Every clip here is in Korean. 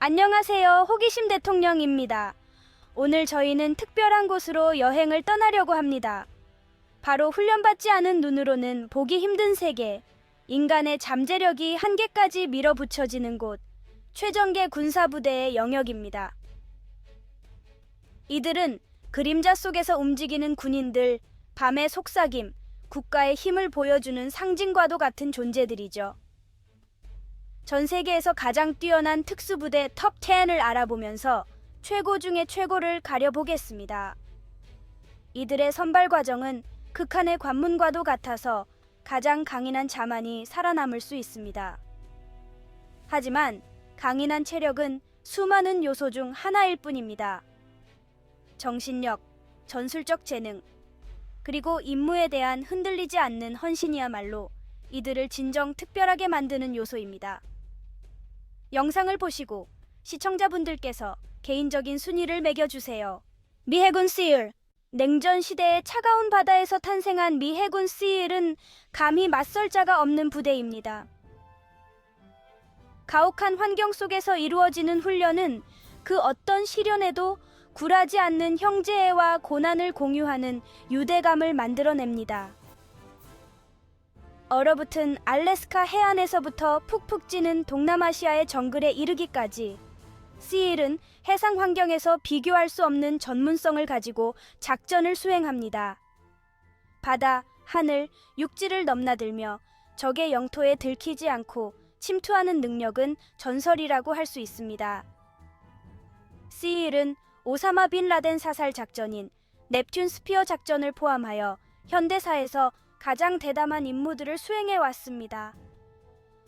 안녕하세요. 호기심 대통령입니다. 오늘 저희는 특별한 곳으로 여행을 떠나려고 합니다. 바로 훈련받지 않은 눈으로는 보기 힘든 세계, 인간의 잠재력이 한계까지 밀어붙여지는 곳, 최정예 군사부대의 영역입니다. 이들은 그림자 속에서 움직이는 군인들, 밤의 속삭임, 국가의 힘을 보여주는 상징과도 같은 존재들이죠. 전 세계에서 가장 뛰어난 특수부대 톱 10을 알아보면서 최고 중의 최고를 가려보겠습니다. 이들의 선발 과정은 극한의 관문과도 같아서 가장 강인한 자만이 살아남을 수 있습니다. 하지만 강인한 체력은 수많은 요소 중 하나일 뿐입니다. 정신력, 전술적 재능, 그리고 임무에 대한 흔들리지 않는 헌신이야말로 이들을 진정 특별하게 만드는 요소입니다. 영상을 보시고 시청자분들께서 개인적인 순위를 매겨주세요. 미 해군 SEAL. 냉전 시대의 차가운 바다에서 탄생한 미 해군 SEAL은 감히 맞설 자가 없는 부대입니다. 가혹한 환경 속에서 이루어지는 훈련은 그 어떤 시련에도 굴하지 않는 형제애와 고난을 공유하는 유대감을 만들어냅니다. 얼어붙은 알래스카 해안에서부터 푹푹 찌는 동남아시아의 정글에 이르기까지 SEAL은 해상 환경에서 비교할 수 없는 전문성을 가지고 작전을 수행합니다. 바다, 하늘, 육지를 넘나들며 적의 영토에 들키지 않고 침투하는 능력은 전설이라고 할 수 있습니다. SEAL은 오사마 빈 라덴 사살 작전인 넵튠 스피어 작전을 포함하여 현대사에서 가장 대담한 임무들을 수행해 왔습니다.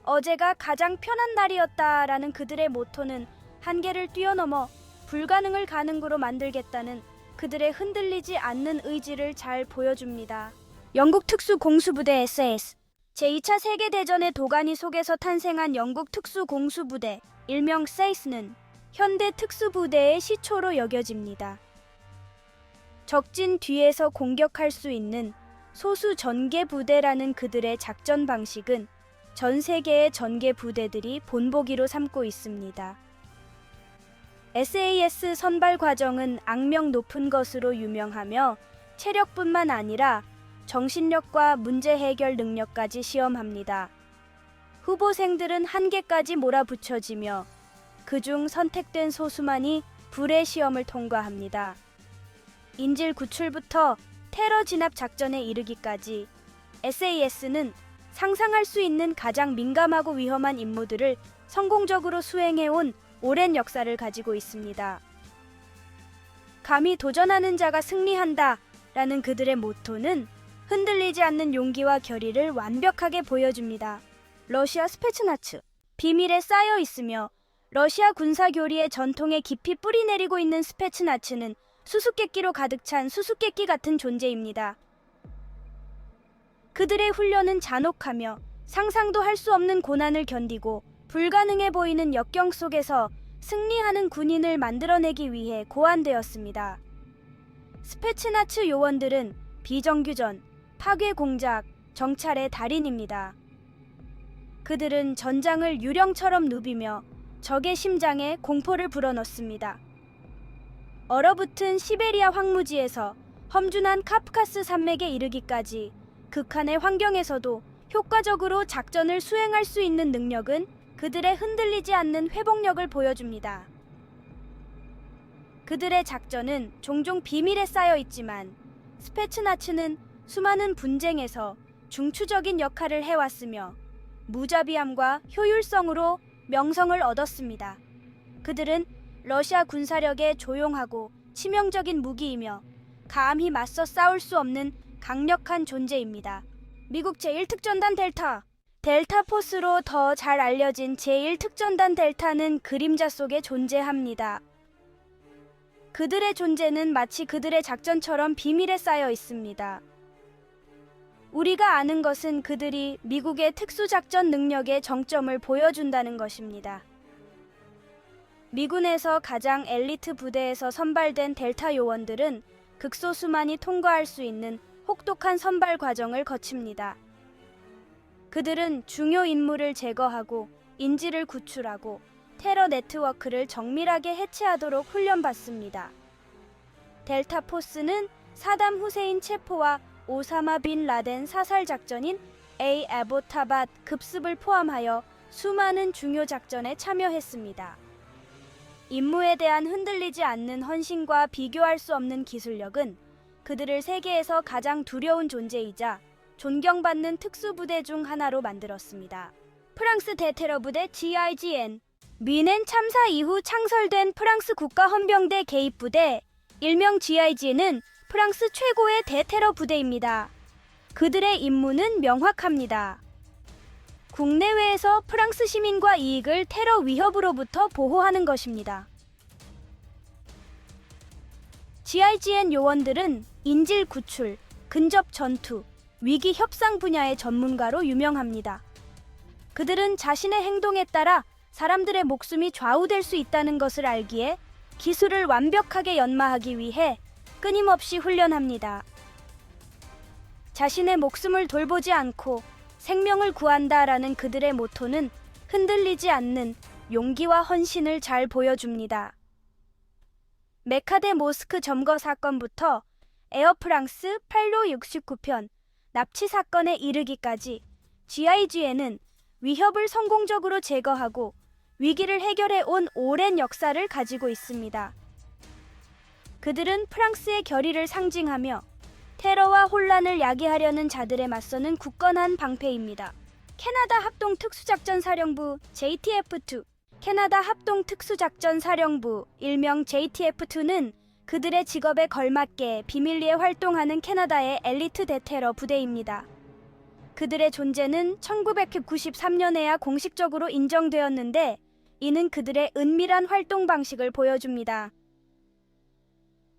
어제가 가장 편한 날이었다라는 그들의 모토는 한계를 뛰어넘어 불가능을 가능으로 만들겠다는 그들의 흔들리지 않는 의지를 잘 보여줍니다. 영국 특수공수부대 SAS. 제2차 세계대전의 도가니 속에서 탄생한 영국 특수공수부대, 일명 SAS는 현대 특수부대의 시초로 여겨집니다. 적진 뒤에서 공격할 수 있는 소수 전개 부대라는 그들의 작전 방식은 전 세계의 전개 부대들이 본보기로 삼고 있습니다. SAS 선발 과정은 악명 높은 것으로 유명하며 체력뿐만 아니라 정신력과 문제 해결 능력까지 시험합니다. 후보생들은 한계까지 몰아붙여지며 그중 선택된 소수만이 불의 시험을 통과합니다. 인질 구출부터 테러 진압 작전에 이르기까지 SAS는 상상할 수 있는 가장 민감하고 위험한 임무들을 성공적으로 수행해온 오랜 역사를 가지고 있습니다. 감히 도전하는 자가 승리한다 라는 그들의 모토는 흔들리지 않는 용기와 결의를 완벽하게 보여줍니다. 러시아 스페츠나츠. 비밀에 쌓여 있으며 러시아 군사교리의 전통에 깊이 뿌리내리고 있는 스페츠나츠는 수수께끼로 가득 찬 수수께끼 같은 존재입니다. 그들의 훈련은 잔혹하며 상상도 할 수 없는 고난을 견디고 불가능해 보이는 역경 속에서 승리하는 군인을 만들어내기 위해 고안되었습니다. 스페츠나츠 요원들은 비정규전, 파괴 공작, 정찰의 달인입니다. 그들은 전장을 유령처럼 누비며 적의 심장에 공포를 불어넣습니다. 얼어붙은 시베리아 황무지에서 험준한 카프카스 산맥에 이르기까지 극한의 환경에서도 효과적으로 작전을 수행할 수 있는 능력은 그들의 흔들리지 않는 회복력을 보여줍니다. 그들의 작전은 종종 비밀에 쌓여 있지만 스페츠나츠는 수많은 분쟁에서 중추적인 역할을 해왔으며 무자비함과 효율성으로 명성을 얻었습니다. 그들은 러시아 군사력의 조용하고 치명적인 무기이며 감히 맞서 싸울 수 없는 강력한 존재입니다. 미국 제1특전단 델타. 델타 포스로 더 잘 알려진 제1특전단 델타는 그림자 속에 존재합니다. 그들의 존재는 마치 그들의 작전처럼 비밀에 쌓여 있습니다. 우리가 아는 것은 그들이 미국의 특수작전 능력의 정점을 보여준다는 것입니다. 미군에서 가장 엘리트 부대에서 선발된 델타 요원들은 극소수만이 통과할 수 있는 혹독한 선발 과정을 거칩니다. 그들은 중요 인물을 제거하고 인지를 구출하고 테러 네트워크를 정밀하게 해체하도록 훈련받습니다. 델타 포스는 사담 후세인 체포와 오사마 빈 라덴 사살 작전인 에보타밧 급습을 포함하여 수많은 중요 작전에 참여했습니다. 임무에 대한 흔들리지 않는 헌신과 비교할 수 없는 기술력은 그들을 세계에서 가장 두려운 존재이자 존경받는 특수부대 중 하나로 만들었습니다. 프랑스 대테러 부대 GIGN, 미넨 참사 이후 창설된 프랑스 국가헌병대 개입부대, 일명 GIGN은 프랑스 최고의 대테러 부대입니다. 그들의 임무는 명확합니다. 국내외에서 프랑스 시민과 이익을 테러 위협으로부터 보호하는 것입니다. GIGN 요원들은 인질 구출, 근접 전투, 위기 협상 분야의 전문가로 유명합니다. 그들은 자신의 행동에 따라 사람들의 목숨이 좌우될 수 있다는 것을 알기에 기술을 완벽하게 연마하기 위해 끊임없이 훈련합니다. 자신의 목숨을 돌보지 않고 생명을 구한다라는 그들의 모토는 흔들리지 않는 용기와 헌신을 잘 보여줍니다. 메카데 모스크 점거 사건부터 에어프랑스 팔로 69편 납치 사건에 이르기까지 GIGN은 위협을 성공적으로 제거하고 위기를 해결해 온 오랜 역사를 가지고 있습니다. 그들은 프랑스의 결의를 상징하며 테러와 혼란을 야기하려는 자들에 맞서는 굳건한 방패입니다. 캐나다 합동특수작전사령부 JTF-2, 캐나다 합동특수작전사령부 일명 JTF-2는 그들의 직업에 걸맞게 비밀리에 활동하는 캐나다의 엘리트 대테러 부대입니다. 그들의 존재는 1993년에야 공식적으로 인정되었는데 이는 그들의 은밀한 활동 방식을 보여줍니다.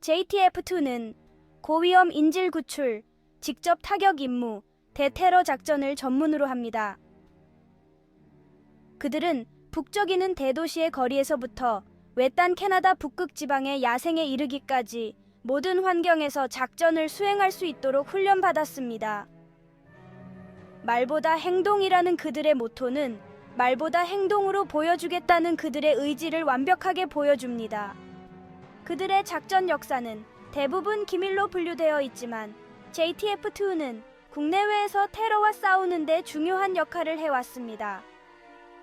JTF-2는 고위험 인질 구출, 직접 타격 임무, 대테러 작전을 전문으로 합니다. 그들은 북적이는 대도시의 거리에서부터 외딴 캐나다 북극 지방의 야생에 이르기까지 모든 환경에서 작전을 수행할 수 있도록 훈련받았습니다. 말보다 행동이라는 그들의 모토는 말보다 행동으로 보여주겠다는 그들의 의지를 완벽하게 보여줍니다. 그들의 작전 역사는 대부분 기밀로 분류되어 있지만 JTF-2는 국내외에서 테러와 싸우는 데 중요한 역할을 해왔습니다.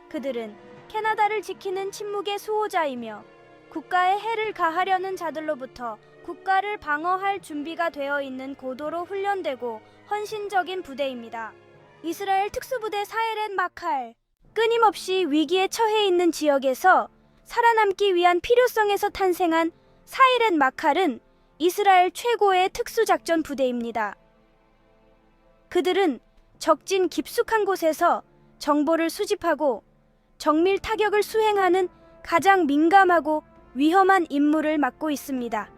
그들은 캐나다를 지키는 침묵의 수호자이며 국가에 해를 가하려는 자들로부터 국가를 방어할 준비가 되어 있는 고도로 훈련되고 헌신적인 부대입니다. 이스라엘 특수부대 사헤렛 마칼, 끊임없이 위기에 처해 있는 지역에서 살아남기 위한 필요성에서 탄생한 사헤렛 마칼은 이스라엘 최고의 특수작전 부대입니다. 그들은 적진 깊숙한 곳에서 정보를 수집하고 정밀 타격을 수행하는 가장 민감하고 위험한 임무를 맡고 있습니다.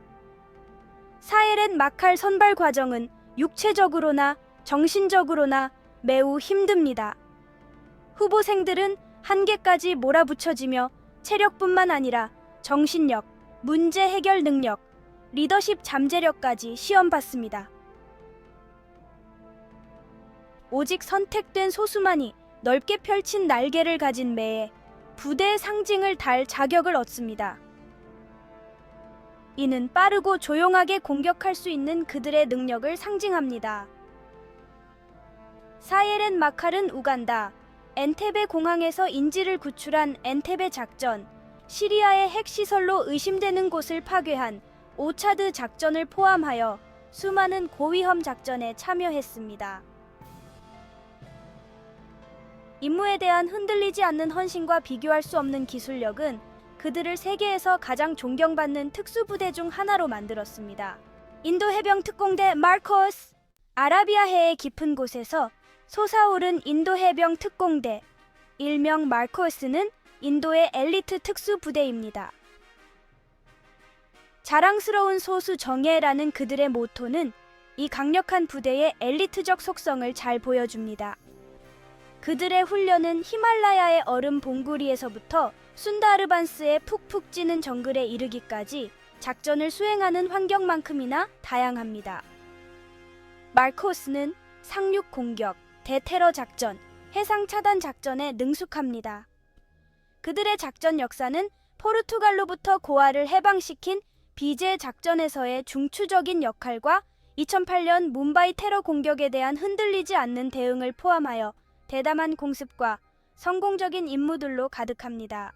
사헤렛 마칼 선발 과정은 육체적으로나 정신적으로나 매우 힘듭니다. 후보생들은 한계까지 몰아붙여지며 체력뿐만 아니라 정신력, 문제 해결 능력, 리더십 잠재력까지 시험받습니다. 오직 선택된 소수만이 넓게 펼친 날개를 가진 매에 부대의 상징을 달 자격을 얻습니다. 이는 빠르고 조용하게 공격할 수 있는 그들의 능력을 상징합니다. 사헤렛 마칼은 우간다, 엔테베 공항에서 인질을 구출한 엔테베 작전, 시리아의 핵시설로 의심되는 곳을 파괴한 오차드 작전을 포함하여 수많은 고위험 작전에 참여했습니다. 임무에 대한 흔들리지 않는 헌신과 비교할 수 없는 기술력은 그들을 세계에서 가장 존경받는 특수부대 중 하나로 만들었습니다. 인도 해병 특공대 마르코스, 아라비아해의 깊은 곳에서 솟아오른 인도 해병 특공대, 일명 마르코스는 인도의 엘리트 특수부대입니다. 자랑스러운 소수 정예라는 그들의 모토는 이 강력한 부대의 엘리트적 속성을 잘 보여줍니다. 그들의 훈련은 히말라야의 얼음 봉구리에서부터 순다르반스의 푹푹 찌는 정글에 이르기까지 작전을 수행하는 환경만큼이나 다양합니다. 마르코스는 상륙 공격, 대테러 작전, 해상 차단 작전에 능숙합니다. 그들의 작전 역사는 포르투갈로부터 고아를 해방시킨 비제 작전에서의 중추적인 역할과 2008년 뭄바이 테러 공격에 대한 흔들리지 않는 대응을 포함하여 대담한 공습과 성공적인 임무들로 가득합니다.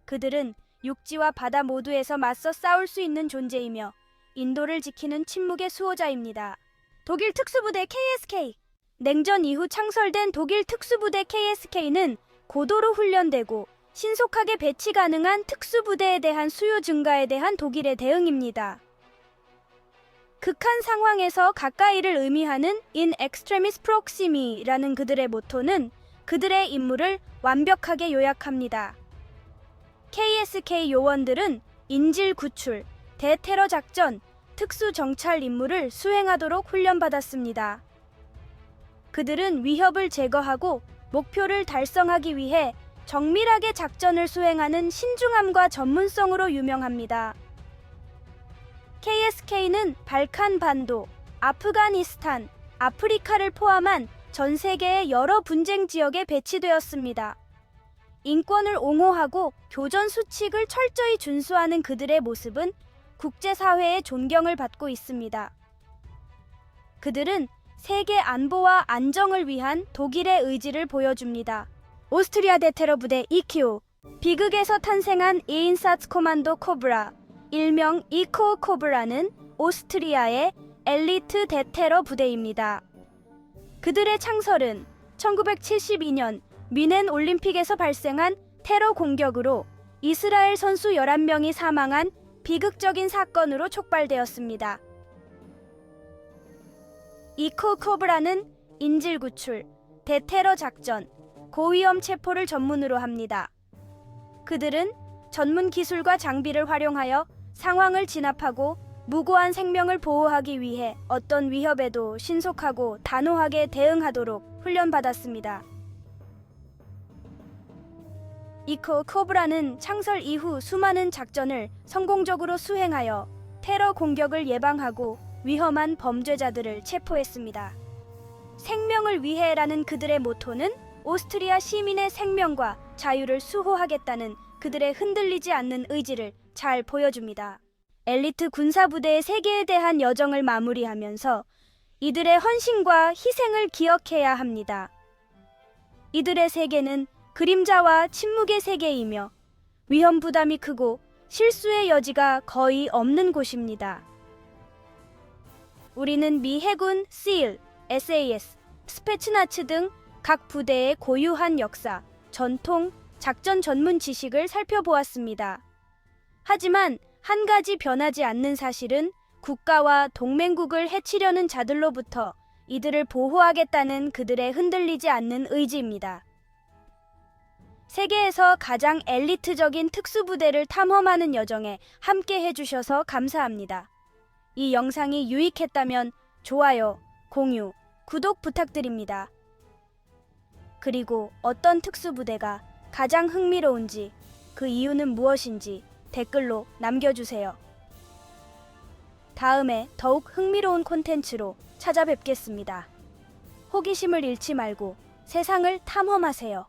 그들은 육지와 바다 모두에서 맞서 싸울 수 있는 존재이며 인도를 지키는 침묵의 수호자입니다. 독일 특수부대 KSK. 냉전 이후 창설된 독일 특수부대 KSK는 고도로 훈련되고 신속하게 배치 가능한 특수부대에 대한 수요 증가에 대한 독일의 대응입니다. 극한 상황에서 가까이를 의미하는 In extremis proximi라는 그들의 모토는 그들의 임무를 완벽하게 요약합니다. KSK 요원들은 인질 구출, 대테러 작전, 특수 정찰 임무를 수행하도록 훈련받았습니다. 그들은 위협을 제거하고 목표를 달성하기 위해 정밀하게 작전을 수행하는 신중함과 전문성으로 유명합니다. KSK는 발칸 반도, 아프가니스탄, 아프리카를 포함한 전 세계의 여러 분쟁 지역에 배치되었습니다. 인권을 옹호하고 교전 수칙을 철저히 준수하는 그들의 모습은 국제사회의 존경을 받고 있습니다. 그들은 세계 안보와 안정을 위한 독일의 의지를 보여줍니다. 오스트리아 대테러 부대 EQ, 비극에서 탄생한 이인사츠 코만도 코브라, 일명 이코 코브라는 오스트리아의 엘리트 대테러 부대입니다. 그들의 창설은 1972년 뮌헨 올림픽에서 발생한 테러 공격으로 이스라엘 선수 11명이 사망한 비극적인 사건으로 촉발되었습니다. 이코 코브라는 인질 구출, 대테러 작전, 고위험 체포를 전문으로 합니다. 그들은 전문 기술과 장비를 활용하여 상황을 진압하고 무고한 생명을 보호하기 위해 어떤 위협에도 신속하고 단호하게 대응하도록 훈련받았습니다. 이코 코브라는 창설 이후 수많은 작전을 성공적으로 수행하여 테러 공격을 예방하고 위험한 범죄자들을 체포했습니다. 생명을 위해라는 그들의 모토는 오스트리아 시민의 생명과 자유를 수호하겠다는 그들의 흔들리지 않는 의지를 잘 보여줍니다. 엘리트 군사부대의 세계에 대한 여정을 마무리하면서 이들의 헌신과 희생을 기억해야 합니다. 이들의 세계는 그림자와 침묵의 세계이며 위험 부담이 크고 실수의 여지가 거의 없는 곳입니다. 우리는 미 해군, SEAL, SAS, 스페츠나츠 등 각 부대의 고유한 역사, 전통, 작전 전문 지식을 살펴보았습니다. 하지만 한 가지 변하지 않는 사실은 국가와 동맹국을 해치려는 자들로부터 이들을 보호하겠다는 그들의 흔들리지 않는 의지입니다. 세계에서 가장 엘리트적인 특수부대를 탐험하는 여정에 함께 해주셔서 감사합니다. 이 영상이 유익했다면 좋아요, 공유, 구독 부탁드립니다. 그리고 어떤 특수부대가 가장 흥미로운지, 그 이유는 무엇인지 댓글로 남겨주세요. 다음에 더욱 흥미로운 콘텐츠로 찾아뵙겠습니다. 호기심을 잃지 말고 세상을 탐험하세요.